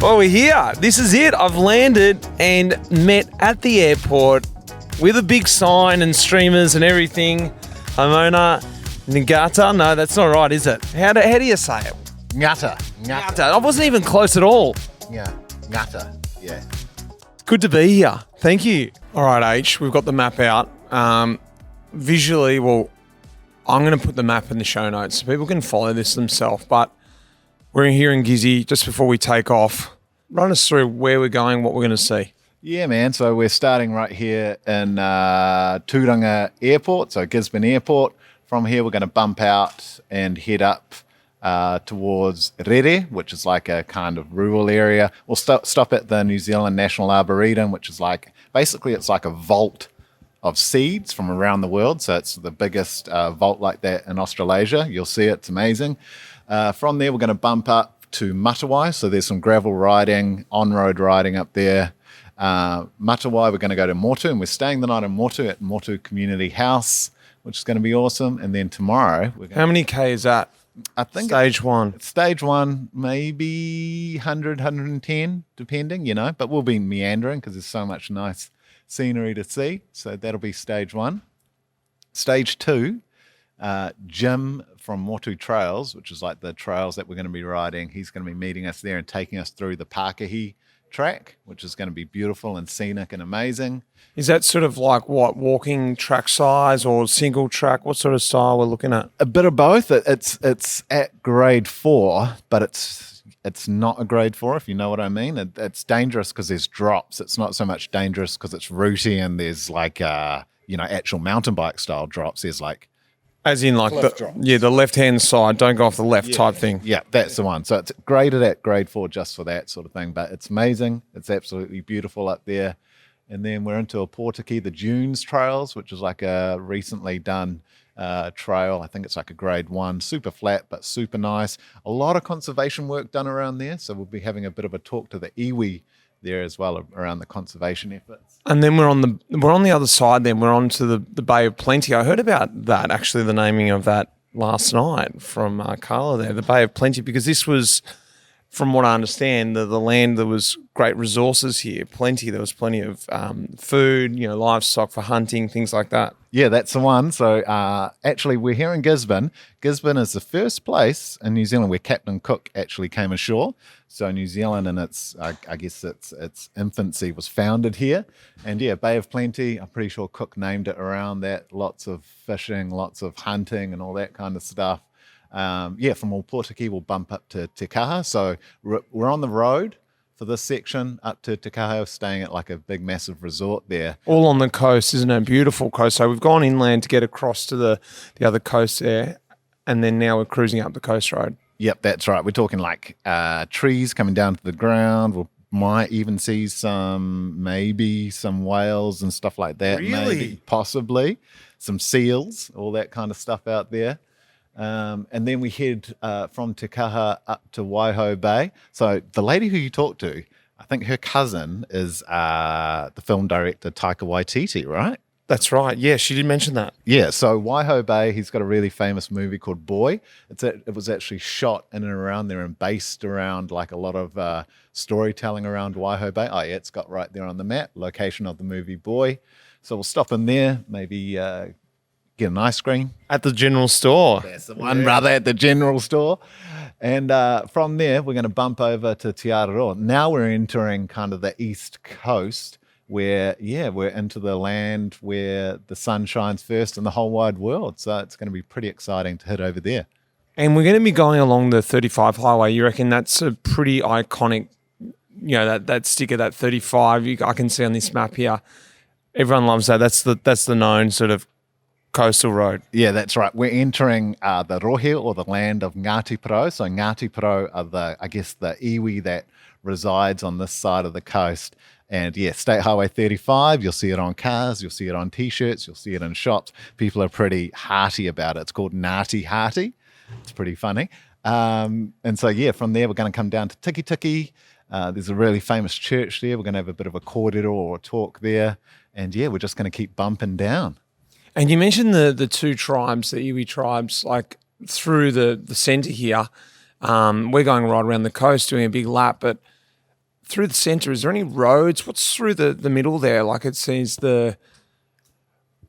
Well, we're here. This is it. I've landed and met at the airport with a big sign and streamers and everything. Hamona Ngata. No, that's not right, is it? How do you say it? Ngata. I wasn't even close at all. Yeah, Ngata. Yeah. Good to be here. Thank you. All right, H, we've got the map out. Visually, well, I'm going to put the map in the show notes so people can follow this themselves. But we're here in Gizzy just before we take off. Run us through where we're going, what we're going to see. Yeah, man. So we're starting right here in Turanga Airport, so Gisborne Airport. From here, we're going to bump out and head up towards Rere, which is like a kind of rural area. We'll stop at the New Zealand National Arboretum, which is like, basically it's like a vault of seeds from around the world. So it's the biggest vault like that in Australasia. You'll see it's amazing. From there, we're going to bump up to Matawai. So there's some gravel riding, on-road riding up there. Matawai, we're going to go to Motu, and we're staying the night in Motu at Motu Community House, which is going to be awesome. And then tomorrow, we're going How many K is that? I think Stage one. Stage one, maybe 100, 110, depending, but we'll be meandering because there's so much nice scenery to see. So that'll be stage one. Stage two, Jim from Motu Trails, which is like the trails that we're going to be riding. He's going to be meeting us there and taking us through the Pakihi track, which is going to be beautiful and scenic and amazing. Is that sort of like what, walking track size or single track? What sort of style we're looking at? A bit of both. It's at grade 4, but it's not a grade 4, if you know what I mean. It's dangerous because there's drops. It's not so much dangerous because it's rooty and there's like actual mountain bike style drops. There's like as in like the left-hand side, don't go off the left type thing. Yeah, that's the one. So it's graded at grade 4 just for that sort of thing. But it's amazing. It's absolutely beautiful up there. And then we're into a Pakihi, the Dunes Trails, which is like a recently done trail. I think it's like a grade 1, super flat, but super nice. A lot of conservation work done around there. So we'll be having a bit of a talk to the iwi there as well around the conservation efforts. And then we're on the other side then. We're on to the Bay of Plenty. I heard about that, actually, the naming of that last night from Carla there, the Bay of Plenty, because this was, from what I understand, the land, there was great resources here, plenty. There was plenty of food, livestock for hunting, things like that. Yeah, that's the one. So actually, we're here in Gisborne. Gisborne is the first place in New Zealand where Captain Cook actually came ashore. So New Zealand, in its infancy, was founded here. And yeah, Bay of Plenty, I'm pretty sure Cook named it around that. Lots of fishing, lots of hunting and all that kind of stuff. From Pakihi, we'll bump up to Te Kaha. So we're on the road for this section up to Te Kaha, staying at like a big, massive resort there. All on the coast, isn't it? Beautiful coast. So we've gone inland to get across to the other coast there, and then now we're cruising up the coast road. Yep, that's right. We're talking like trees coming down to the ground. We might even see some whales and stuff like that. Really? Maybe, possibly. Some seals, all that kind of stuff out there. And then we head from Te Kaha up to Waiho Bay. So the lady who you talked to, I think her cousin is the film director Taika Waititi, right? That's right. Yeah, she did mention that. Yeah, so Waiho Bay, he's got a really famous movie called Boy. It was actually shot in and around there and based around like a lot of storytelling around Waiho Bay. Oh yeah, it's got right there on the map, location of the movie Boy. So we'll stop in there, maybe get an ice cream. At the general store. That's the one, brother, at the general store. And from there, we're going to bump over to Te Araroa. Now we're entering kind of the east coast where, we're into the land where the sun shines first in the whole wide world. So it's going to be pretty exciting to hit over there. And we're going to be going along the 35 highway. You reckon that's a pretty iconic, that sticker, that 35, I can see on this map here. Everyone loves that. That's the known sort of coastal road. Yeah, that's right. We're entering the rohe, or the land of Ngāti Porou. So Ngāti Porou are the iwi that resides on this side of the coast. And yeah, State Highway 35, you'll see it on cars, you'll see it on T-shirts, you'll see it in shops. People are pretty hearty about it. It's called Ngāti Hearty. It's pretty funny. And so yeah, from there we're going to come down to Tiki Tiki. There's a really famous church there. We're going to have a bit of a kōrero or a talk there. And yeah, we're just going to keep bumping down. And you mentioned the two tribes, the iwi tribes, like through the centre here. We're going right around the coast doing a big lap, but through the centre, is there any roads? What's through the middle there? Like it says the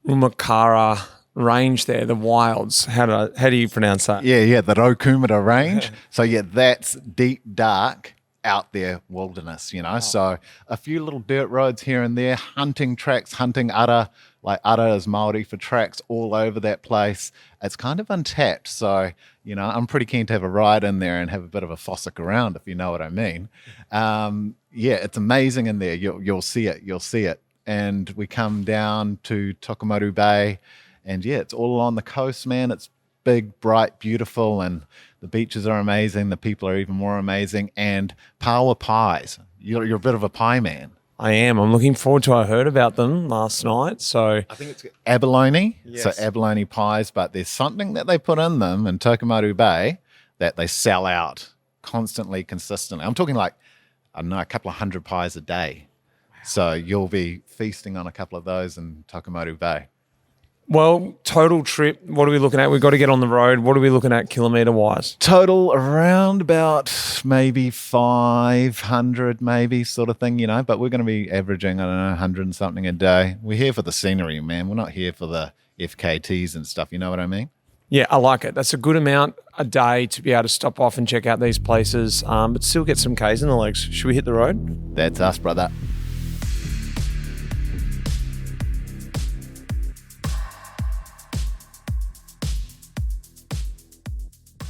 Umakara range there, the wilds. How do you pronounce that? Yeah, the Rokumura range. So yeah, that's deep, dark, out there wilderness, So a few little dirt roads here and there, hunting tracks, hunting ara, like ara is Māori for tracks all over that place. It's kind of untapped. So, I'm pretty keen to have a ride in there and have a bit of a fossick around, if you know what I mean. Yeah, it's amazing in there. You'll see it. And we come down to Tokomaru Bay, and yeah, it's all along the coast, man. It's big, bright, beautiful, and the beaches are amazing. The people are even more amazing. And paua pies. You're a bit of a pie man. I am. I'm looking forward to. I heard about them last night. So I think it's abalone. Yes. So abalone pies, but there's something that they put in them in Tokomaru Bay that they sell out constantly, consistently. I'm talking like, I don't know, a couple of 100 pies a day. So you'll be feasting on a couple of those in Tokomaru Bay. Well, total trip, what are we looking at? We've got to get on the road. What are we looking at kilometre-wise? Total around about maybe 500 maybe sort of thing, but we're going to be averaging, I don't know, 100 and something a day. We're here for the scenery, man. We're not here for the FKTs and stuff, you know what I mean? Yeah, I like it. That's a good amount a day to be able to stop off and check out these places, but still get some Ks in the legs. Should we hit the road? That's us, brother.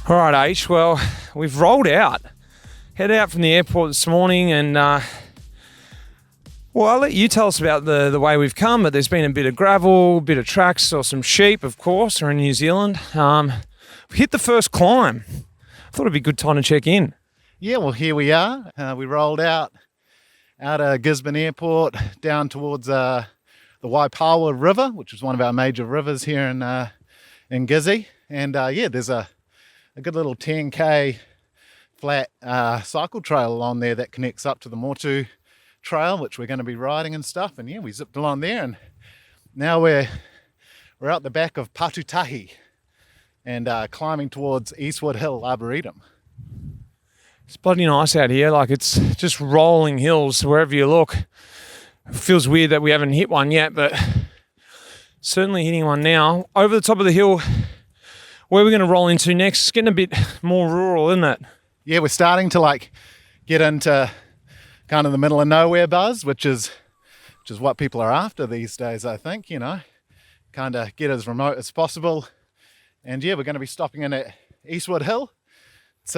All right, H. Well, we've rolled out. Head out from the airport this morning and, I'll let you tell us about the way we've come, but there's been a bit of gravel, a bit of tracks, saw some sheep, of course. We're in New Zealand. We hit the first climb. I thought it'd be a good time to check in. Yeah, well, here we are. We rolled out of Gisborne Airport down towards the Waipawa River, which is one of our major rivers here in Gizzy. And, there's a good little 10K flat cycle trail along there that connects up to the Motu trail, which we're going to be riding and stuff. And yeah, we zipped along there, and now we're out the back of Patutahi and climbing towards Eastwood Hill Arboretum. It's bloody nice out here. Like, it's just rolling hills wherever you look. It feels weird that we haven't hit one yet, but certainly hitting one now. Over the top of the hill, where we're going to roll into next, it's getting a bit more rural, isn't it? Yeah, we're starting to get into kind of the middle of nowhere buzz, which is what people are after these days, I think, kind of get as remote as possible. And yeah, we're going to be stopping in at Eastwood Hill. It's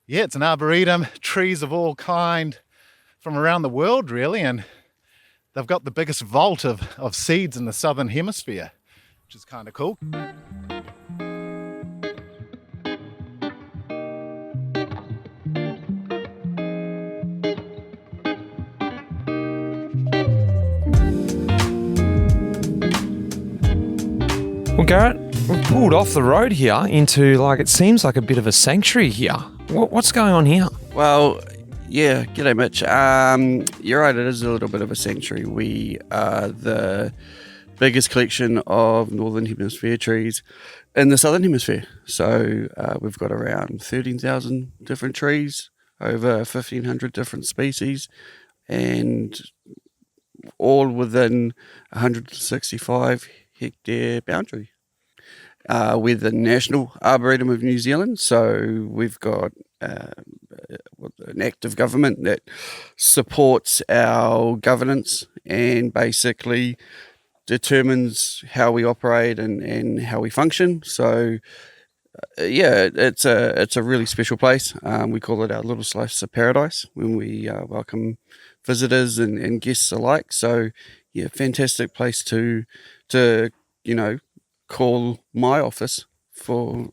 it's an arboretum, trees of all kind from around the world, really, and they've got the biggest vault of seeds in the southern hemisphere, which is kind of cool. Well, Garrett, we've pulled off the road here into, it seems like a bit of a sanctuary here. What's going on here? Well, yeah, g'day Mitch. You're right, it is a little bit of a sanctuary. We are the biggest collection of Northern Hemisphere trees in the Southern Hemisphere. So we've got around 13,000 different trees, over 1,500 different species, and all within 165 hectare boundary. We're the National Arboretum of New Zealand, so we've got an active government that supports our governance and basically determines how we operate and how we function. So it's a really special place. We call it our little slice of paradise when we welcome visitors and guests alike. So yeah, fantastic place to call my office for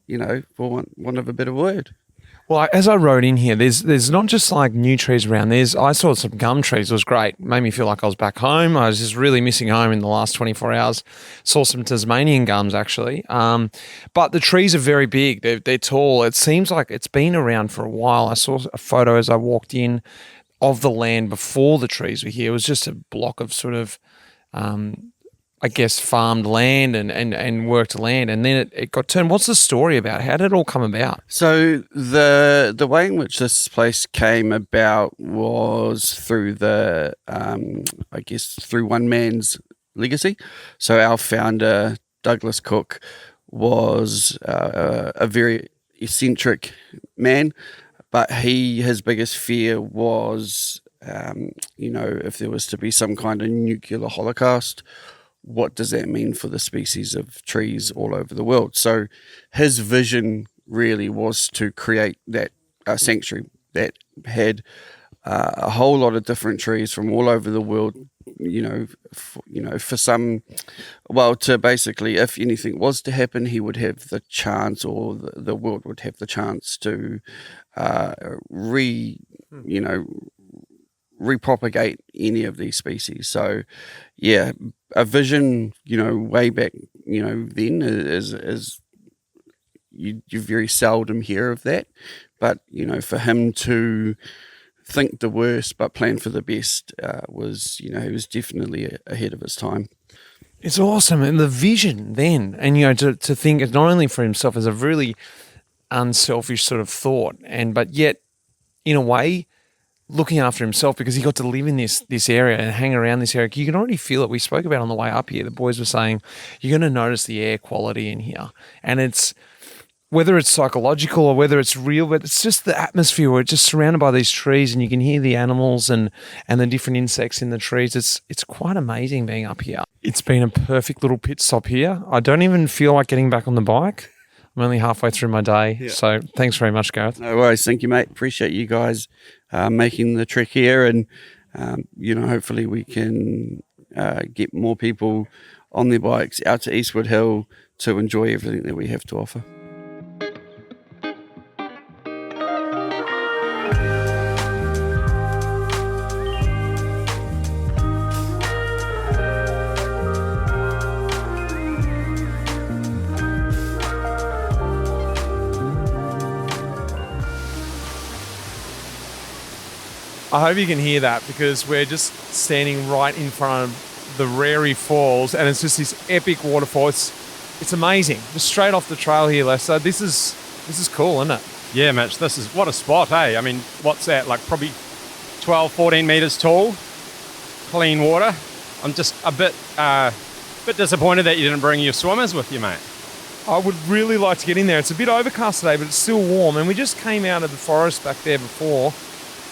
want of a better word. Well, as I rode in here, there's not just new trees around. I saw some gum trees. It was great. Made me feel like I was back home. I was just really missing home in the last 24 hours. Saw some Tasmanian gums actually. But the trees are very big. They're tall. It seems like it's been around for a while. I saw a photo as I walked in of the land before the trees were here. It was just a block of sort of I guess, farmed land and worked land, and then it got turned. What's the story about? How did it all come about? So the way in which this place came about was through through one man's legacy. So our founder, Douglas Cook, was a very eccentric man, but his biggest fear was, if there was to be some kind of nuclear holocaust, what does that mean for the species of trees all over the world? So his vision really was to create that sanctuary that had a whole lot of different trees from all over the world, to basically, if anything was to happen, he would have the chance, or the world would have the chance to repropagate any of these species. So, yeah, a vision, way back, then is you very seldom hear of that. But, for him to think the worst but plan for the best was, he was definitely ahead of his time. It's awesome. And the vision then, and, to think not only for himself as a really unselfish sort of thought, but yet, in a way, looking after himself, because he got to live in this area and hang around this area. You can already feel it. We spoke about on the way up here. The boys were saying, you're going to notice the air quality in here. And it's, whether it's psychological or whether it's real, but it's just the atmosphere where it's just surrounded by these trees and you can hear the animals and the different insects in the trees. It's quite amazing being up here. It's been a perfect little pit stop here. I don't even feel like getting back on the bike. I'm only halfway through my day. Yeah. So thanks very much, Gareth. No worries. Thank you, mate. Appreciate you guys making the trek here, and hopefully we can get more people on their bikes out to Eastwood Hill to enjoy everything that we have to offer. I hope you can hear that, because we're just standing right in front of the Rary Falls, and it's just this epic waterfall. It's amazing. Just straight off the trail here, Les. So this is cool, isn't it? Yeah, Mitch, this is, what a spot, hey? I mean, what's that, like probably 12, 14 metres tall, clean water. I'm just a bit disappointed that you didn't bring your swimmers with you, mate. I would really like to get in there. It's a bit overcast today, but it's still warm, and we just came out of the forest back there before.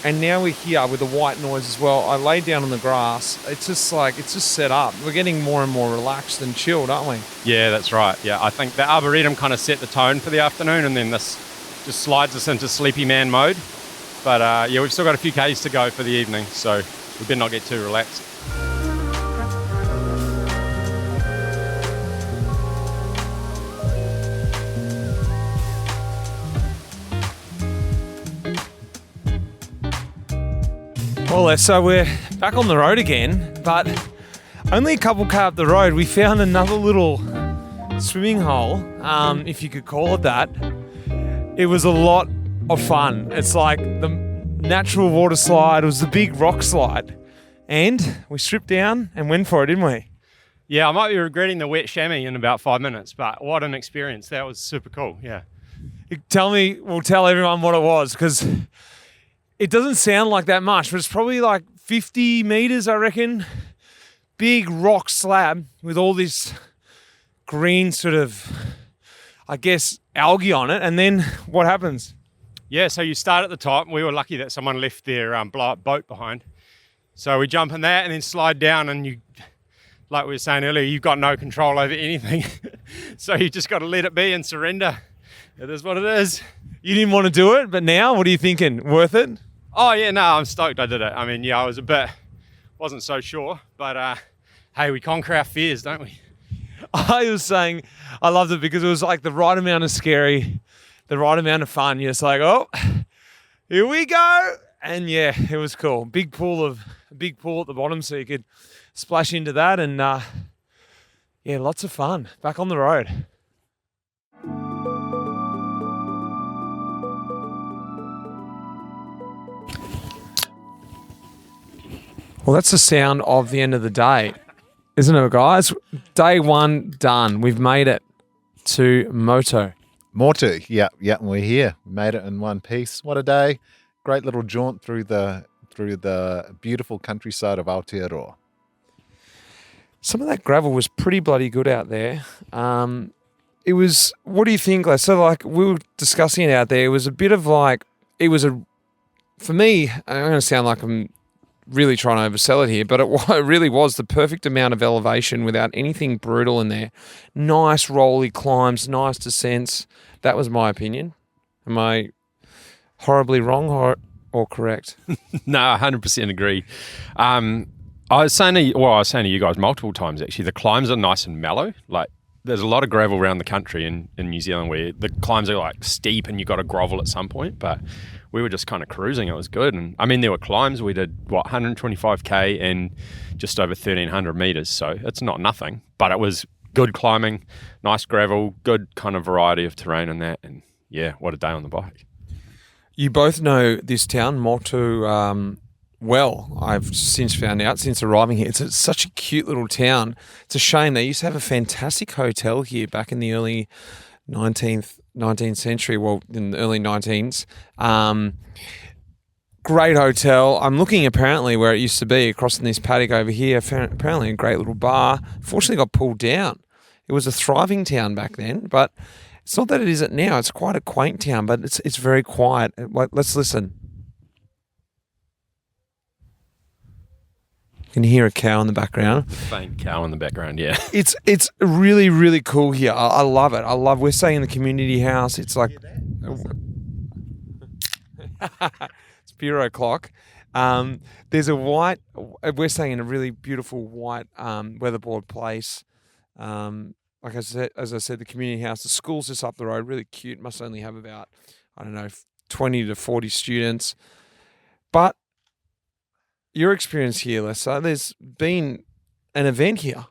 And now we're here with the white noise as well. I laid down on the grass. It's just set up. We're getting more and more relaxed and chilled, aren't we? Yeah, that's right. Yeah, I think the arboretum kind of set the tone for the afternoon, and then this just slides us into sleepy man mode. But we've still got a few Ks to go for the evening, so we better not get too relaxed. Well, so we're back on the road again, but only a couple K up the road, we found another little swimming hole, if you could call it that. It was a lot of fun. It's like the natural water slide. It was the big rock slide. And we stripped down and went for it, didn't we? Yeah, I might be regretting the wet chamois in about 5 minutes, but what an experience. That was super cool, yeah. Tell everyone what it was, because it doesn't sound like that much, but it's probably like 50 meters, I reckon. Big rock slab with all this green sort of, I guess, algae on it. And then what happens? Yeah, so you start at the top. We were lucky that someone left their blow-up boat behind. So we jump in that and then slide down, and you, like we were saying earlier, you've got no control over anything. So you just got to let it be and surrender. It is what it is. You didn't want to do it, but now, what are you thinking? Worth it? Oh, yeah, no, I'm stoked I did it. I mean, yeah, I wasn't so sure, but hey, we conquer our fears, don't we? I was saying, I loved it because it was like the right amount of scary, the right amount of fun. You're just like, oh, here we go. And yeah, it was cool. Big pool at the bottom, so you could splash into that, and yeah, lots of fun. Back on the road. Well, that's the sound of the end of the day. Isn't it, guys? Day one done. We've made it to Motu. Motu, yeah, we're here. We made it in one piece. What a day. Great little jaunt through the beautiful countryside of Aotearoa. Some of that gravel was pretty bloody good out there. It was, what do you think? Like, so like we were discussing it out there, it was a bit of like, for me, I'm going to sound like I'm really trying to oversell it here, but it really was the perfect amount of elevation without anything brutal in there. Nice rolly climbs, nice descents. That was my opinion. Am I horribly wrong or correct? No, 100% agree. I was saying to you guys multiple times, actually, the climbs are nice and mellow. Like, there's a lot of gravel around the country in New Zealand where the climbs are like steep and you got to grovel at some point, but we were just kind of cruising. It was good. And I mean, there were climbs. We did 125k and just over 1,300 meters. So it's not nothing, but it was good climbing, nice gravel, good kind of variety of terrain in that. And yeah, what a day on the bike. You both know this town, Motu, well. I've since found out, since arriving here, it's such a cute little town. It's a shame. They used to have a fantastic hotel here back in the early 19th century, well, in the early 19s. Great hotel. I'm looking apparently where it used to be, across in this paddock over here, apparently a great little bar. Fortunately got pulled down. It was a thriving town back then, but it's not that it isn't now. It's quite a quaint town, but it's very quiet. Let's listen. You can hear a cow in the background. Faint cow in the background, yeah. It's really, really cool here. I love it. We're staying in the community house. It's like it's bureau clock. There's we're staying in a really beautiful white weatherboard place. Like as I said, the community house, the school's just up the road, really cute. Must only have about, 20 to 40 students. But your experience here, Lessa, there's been an event here.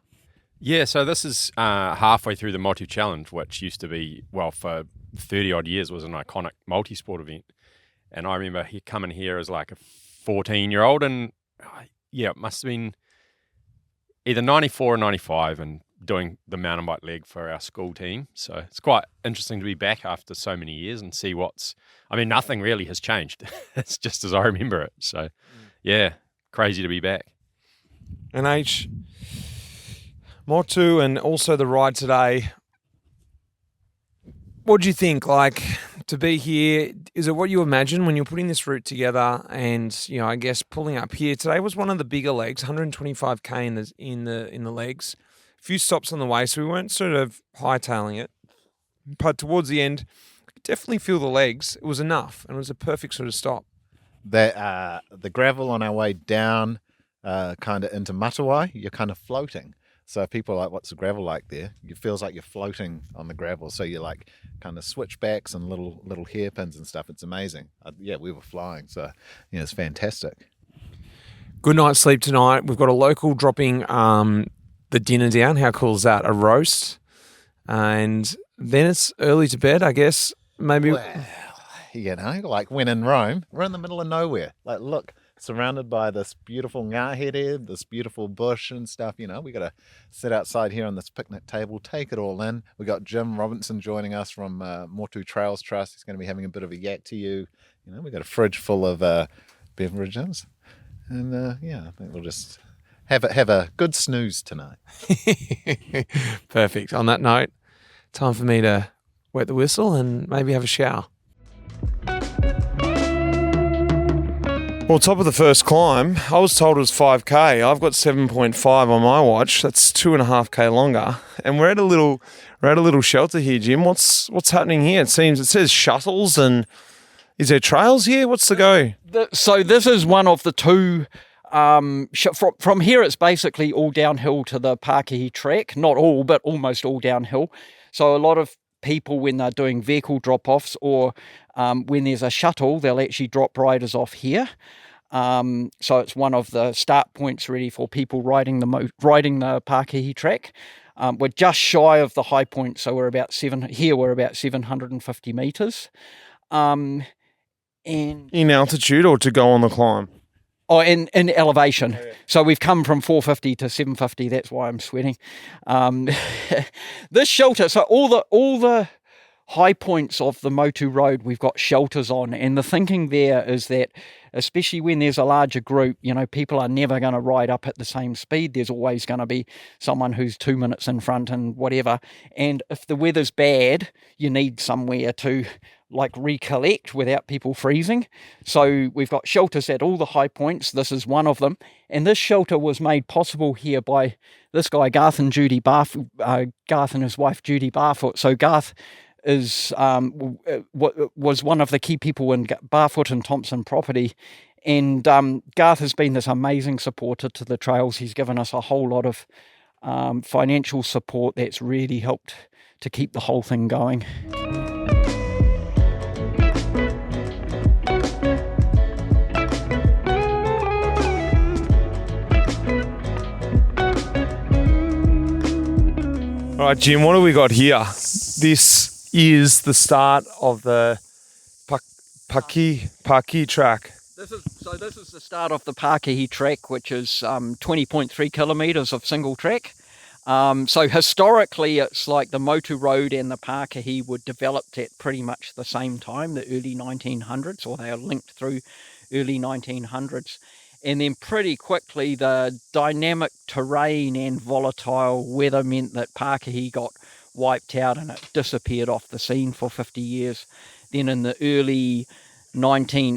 Yeah, so this is halfway through the Motu Challenge, which used to be, for 30 odd years, was an iconic multi-sport event. And I remember coming here as like a 14-year-old, and it must have been either 94 or 95, and doing the mountain bike leg for our school team. So it's quite interesting to be back after so many years and see nothing really has changed. It's just as I remember it. So yeah, crazy to be back. And Motu, and also the ride today. What do you think? Like, to be here, is it what you imagine when you're putting this route together? And I guess pulling up here today was one of the bigger legs, 125k in the legs. A few stops on the way, so we weren't sort of hightailing it. But towards the end, I could definitely feel the legs. It was enough, and it was a perfect sort of stop. The gravel on our way down, kind of into Matawai, you're kind of floating. So people are like, what's the gravel like there? It feels like you're floating on the gravel. So you're like kind of switchbacks and little hairpins and stuff. It's amazing. We were flying. So, it's fantastic. Good night's sleep tonight. We've got a local dropping the dinner down. How cool is that? A roast. And then it's early to bed, I guess. Maybe. Well, like when in Rome, we're in the middle of nowhere. Like, look. Surrounded by this beautiful ngahere, this beautiful bush and stuff, we got to sit outside here on this picnic table, take it all in. We got Jim Robinson joining us from Motu Trails Trust. He's going to be having a bit of a yak to you. We got a fridge full of beverages, and I think we'll just have a good snooze tonight. Perfect. On that note, time for me to wet the whistle and maybe have a shower. Well, top of the first climb, I was told it was 5k. I've got 7.5 on my watch. That's 2.5k longer, and we're at a little shelter here, Jim. What's happening here? It says shuttles, and is there trails here? What's the go? So this is one of the two. From here, it's basically all downhill to the Pakihi track. Not all, but almost all downhill. So a lot of people, when they're doing vehicle drop-offs or when there's a shuttle, they'll actually drop riders off here. So it's one of the start points really for people riding the Pakihi track. We're just shy of the high point, so we're about 750 metres. And in altitude or to go on the climb? Oh, in elevation. So we've come from 450 to 750. That's why I'm sweating. This shelter, so all the high points of the Motu Road, we've got shelters on. And the thinking there is that, especially when there's a larger group, people are never going to ride up at the same speed. There's always going to be someone who's 2 minutes in front and whatever. And if the weather's bad, you need somewhere to recollect without people freezing. So we've got shelters at all the high points. This is one of them. And this shelter was made possible here by this guy, Garth and his wife, Judy Barfoot. So Garth was one of the key people in Barfoot and Thompson property. And Garth has been this amazing supporter to the trails. He's given us a whole lot of financial support that's really helped to keep the whole thing going. All right, Jim, what do we got here? This is the start of the Pakihi track. This is the start of the Pakihi track, which is 20.3 kilometres of single track. So historically, it's like the Motu Road and the Pakihi were developed at pretty much the same time, the early 1900s, or they are linked through early 1900s. And then pretty quickly, the dynamic terrain and volatile weather meant that Pakihi got wiped out and it disappeared off the scene for 50 years. Then in the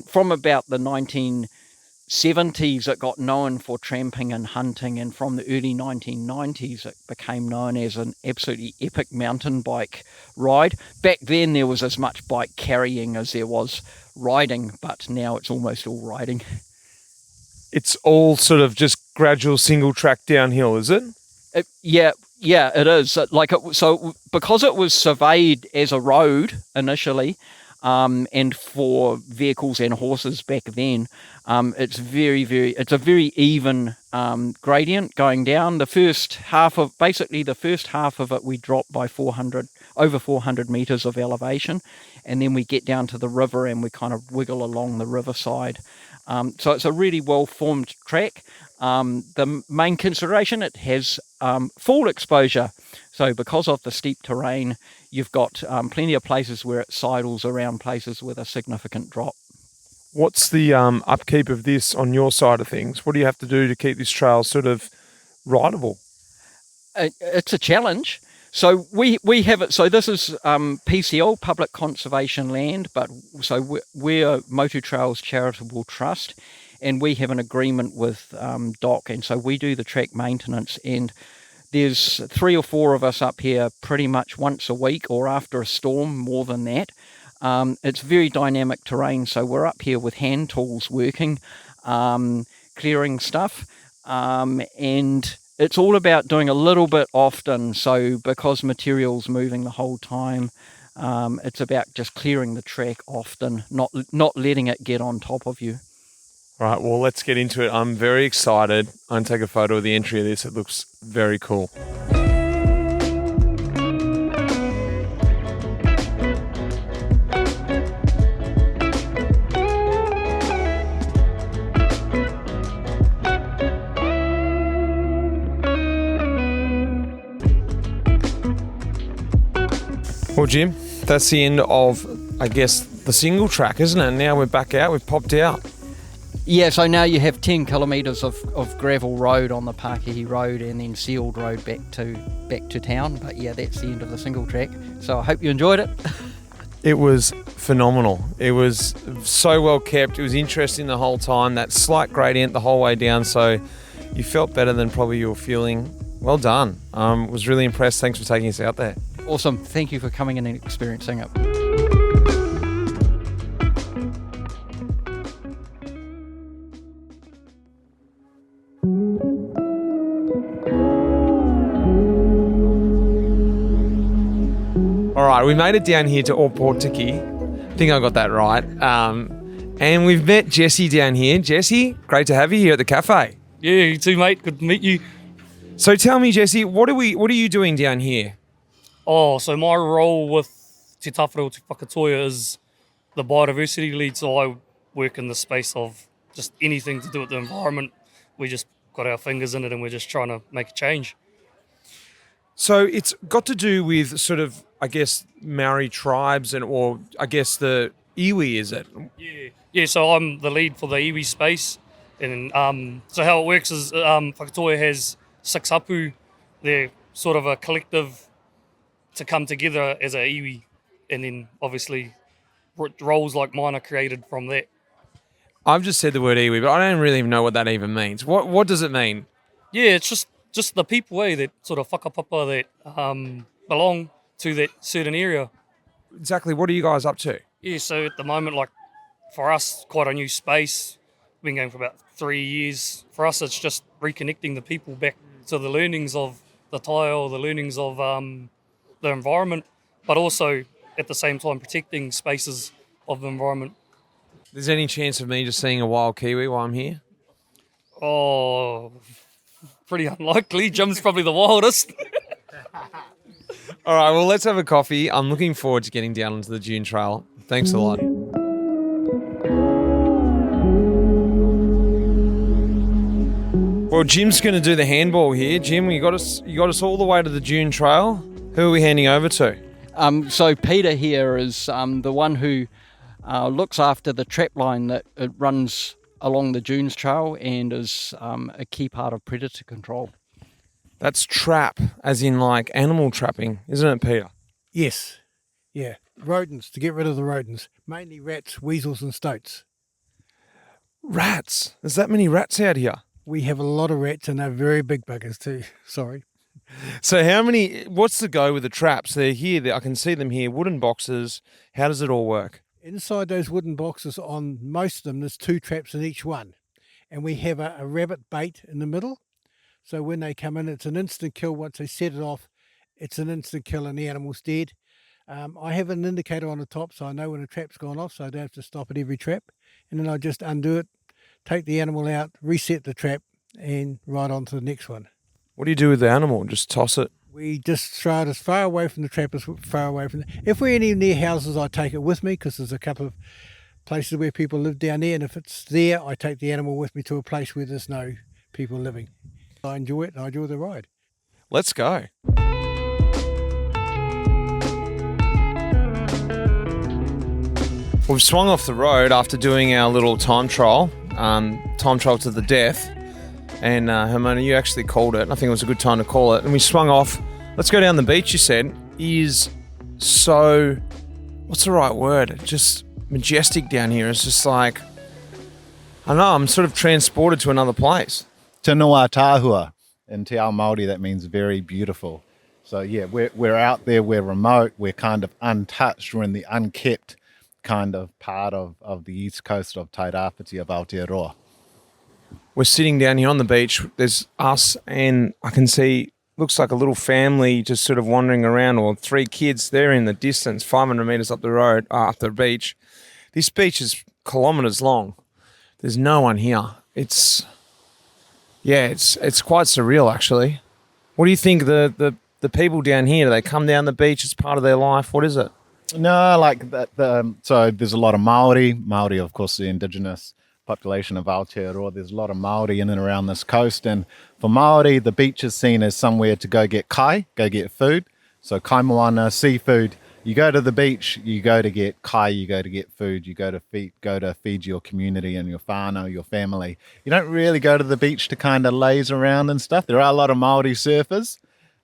from about the 1970s, it got known for tramping and hunting. And from the early 1990s, it became known as an absolutely epic mountain bike ride. Back then, there was as much bike carrying as there was riding, but now it's almost all riding. It's all sort of just gradual single track downhill, is it? Yeah, it is. So because it was surveyed as a road initially, and for vehicles and horses back then, it's a very even gradient going down. The first half of it, we drop by over 400 meters of elevation, and then we get down to the river and we kind of wiggle along the riverside. So it's a really well-formed track. The main consideration, it has full exposure. So because of the steep terrain, you've got plenty of places where it sidles around places with a significant drop. What's the upkeep of this on your side of things? What do you have to do to keep this trail sort of rideable? It's a challenge. So we have it. So this is PCL, Public Conservation Land, but so we're Motu Trails Charitable Trust, and we have an agreement with DOC, and so we do the track maintenance. And there's 3 or 4 of us up here pretty much once a week, or after a storm, more than that. It's very dynamic terrain, so we're up here with hand tools working, clearing stuff, and it's all about doing a little bit often. So because material's moving the whole time, it's about just clearing the track often, not letting it get on top of you. All right, well, let's get into it. I'm very excited. I'm going to take a photo of the entry of this. It looks very cool. Well, Jim, that's the end of, I guess, the single track, isn't it? Now we're back out, we've popped out. Yeah, so now you have 10 kilometres of gravel road on the Pakihi Road and then sealed road back to town. But yeah, that's the end of the single track. So I hope you enjoyed it. It was phenomenal. It was so well kept. It was interesting the whole time, that slight gradient the whole way down. So you felt better than probably you were feeling. Well done. Was really impressed. Thanks for taking us out there. Awesome. Thank you for coming in and experiencing it. All right, we made it down here to Pakihi. I think I got that right. And we've met Jesse down here. Jesse, great to have you here at the cafe. Yeah, you too, mate. Good to meet you. So tell me, Jesse, what are you doing down here? Oh, so my role with Te Tawhara o Te Whakatoia is the biodiversity lead. So I work in the space of just anything to do with the environment, we just got our fingers in it and we're just trying to make a change. So it's got to do with sort of, I guess, Maori tribes or I guess the iwi, is it? Yeah, so I'm the lead for the iwi space. And so how it works is Whakatoa has 6 hapu. They're sort of a collective to come together as a iwi. And then obviously roles like mine are created from that. I've just said the word iwi, but I don't really even know what that even means. What does it mean? Yeah, it's just the people that sort of whakapapa that belong to that certain area. Exactly. What are you guys up to? Yeah, so at the moment, like for us, quite a new space. We've been going for about 3 years. For us, it's just reconnecting the people back to the learnings of the tile, the learnings of the environment, but also at the same time protecting spaces of the environment. There's any chance of me just seeing a wild kiwi while I'm here? Oh, pretty unlikely. Jim's probably the wildest. All right, well, let's have a coffee. I'm looking forward to getting down onto the dune trail. Thanks a lot. Well, Jim's going to do the handball here. Jim, you got us all the way to the dune trail. Who are we handing over to? So Peter here is the one who looks after the trap line that it runs along the dunes trail and is a key part of predator control. That's trap, as in like animal trapping, isn't it, Peter? Yes, yeah. Rodents, to get rid of the rodents. Mainly rats, weasels and stoats. Rats? There's that many rats out here. We have a lot of rats and they're very big buggers too. Sorry. So what's the go with the traps? They're here, I can see them here, wooden boxes. How does it all work? Inside those wooden boxes, on most of them, there's 2 traps in each one. And we have a rabbit bait in the middle. So when they come in, it's an instant kill. Once they set it off, it's an instant kill and the animal's dead. I have an indicator on the top so I know when a trap's gone off, so I don't have to stop at every trap. And then I just undo it, take the animal out, reset the trap, and ride on to the next one. What do you do with the animal? Just toss it? We just throw it as far away from the trap as far away from If we're any near houses, I take it with me because there's a couple of places where people live down there, and if it's there, I take the animal with me to a place where there's no people living. I enjoy it and I enjoy the ride. Let's go. We've swung off the road after doing our little time trial to the death. And Hermione, you actually called it. I think it was a good time to call it. And we swung off. Let's go down the beach, you said. Is so, what's the right word? Just majestic down here. It's just like, I don't know, I'm sort of transported to another place. Te noa tāhua. In te ao Māori, that means very beautiful. So yeah, we're out there, we're remote, we're kind of untouched, we're in the unkept kind of part of the east coast of Tairāwhiti of Aotearoa. We're sitting down here on the beach. There's us and I can see, looks like a little family just sort of wandering around, or 3 kids. They're in the distance, 500 metres up the road, up the beach. This beach is kilometres long. There's no one here. It's quite surreal, actually. What do you think the people down here, do they come down the beach as part of their life? What is it? No, like that. So there's a lot of Māori. Māori, of course, the indigenous population of Aotearoa. There's a lot of Māori in and around this coast. And for Māori, the beach is seen as somewhere to go get kai, go get food. So kai moana, seafood. You go to the beach, you go to get kai, you go to get food, you go to feed your community and your whānau, your family. You don't really go to the beach to kind of laze around and stuff. There are a lot of Māori surfers.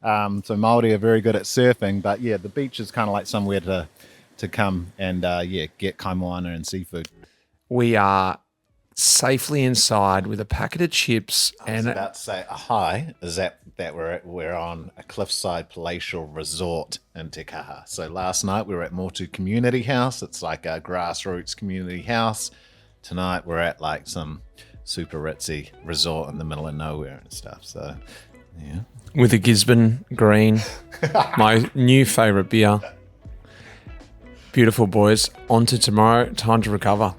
So Māori are very good at surfing, but yeah, the beach is kind of like somewhere to come and get kai moana and seafood. We are safely inside with a packet of chips. I was about to say a high is that we're on a cliffside palatial resort in Te Kaha. So last night we were at Motu Community House. It's like a grassroots community house. Tonight we're at like some super ritzy resort in the middle of nowhere and stuff. So yeah, with a Gisborne green, my new favourite beer. Beautiful, boys. On to tomorrow. Time to recover.